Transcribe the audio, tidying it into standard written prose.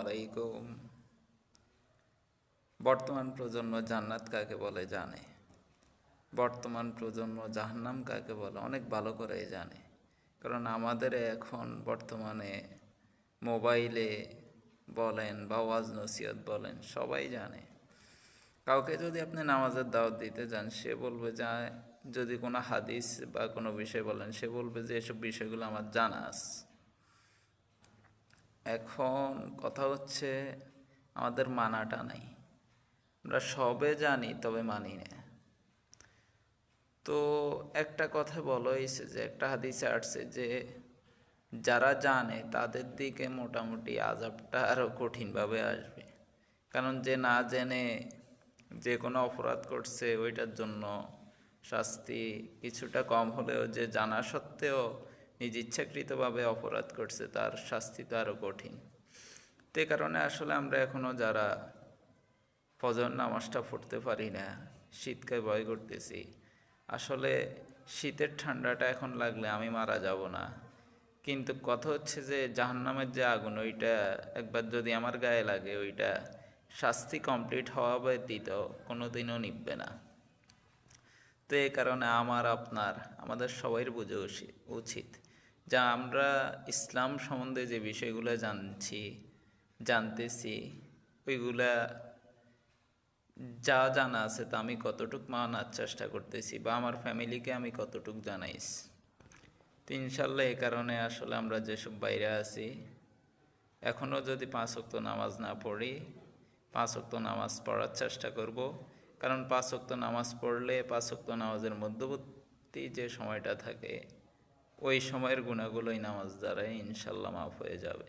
আলাইকুম। বর্তমান প্রজন্ম জান্নাত কাকে বলে জানে, বর্তমান প্রজন্ম জাহান্নাম কাকে বলে অনেক ভালো করেই জানে। কারণ আমাদের এখন বর্তমানে মোবাইলে বলেন বা ওয়াজ নসিহত বলেন সবাই জানে। কাউকে যদি আপনি নামাজের দাওয়াত দিতে যান, সে বলবে যে যদি কোনো হাদিস বা কোনো বিষয় বলেন, সে বলবে যে এসব বিষয়গুলো আমার জানা আছে। এখন কথা হচ্ছে আমাদের মানাটা নাই। আমরা সবে জানি তবে মানি না। তো একটা কথা বলা হয়েছে যে একটা হাদিসে আসছে যে যারা জানে তাদের দিকে মোটামুটি আযাবটা আরও কঠিনভাবে আসবে। কারণ যে না জেনে যে কোনো অপরাধ করছে ওইটার জন্য শাস্তি কিছুটা কম হলেও যে জানা সত্ত্বেও নিজ ইচ্ছাকৃতভাবে অপরাধ করছে তার শাস্তি তো আরও কঠিন। তে কারণে আসলে আমরা এখনও যারা ফজর নামাজটা পড়তে পারি না, শীতকে ভয় করতেছি। আসলে শীতের ঠান্ডাটা এখন লাগলে আমি মারা যাব না, কিন্তু কথা হচ্ছে যে জাহান্নামের যে আগুন ওইটা একবার যদি আমার গায়ে লাগে ওইটা শাস্তি কমপ্লিট হওয়া ব্যতীত কোনো দিনও নিববে না। তো এই কারণে আমাদের সবাই বোঝা উচিত যা আমরা ইসলাম সম্বন্ধে যে বিষয়গুলো জানতেছি ওইগুলা যা জানা আছে তা আমি কতটুক মানার চেষ্টা করতেছি বা আমার ফ্যামিলিকে আমি কতটুক জানাইছি। তো ইনশাল্লাহ এই কারণে আসলে আমরা যেসব বাইরে আছি এখনও যদি 5 ওয়াক্ত নামাজ না পড়ি, 5 ওয়াক্ত নামাজ পড়ার চেষ্টা করব। কারণ 5 ওয়াক্ত নামাজ পড়লে 5 ওয়াক্ত নামাজের মধ্যবর্তী যে সময়টা থাকে ওই সময়ের গুণাগুলোই নামাজ দ্বারাই ইনশাল্লাহ মাফ হয়ে যাবে।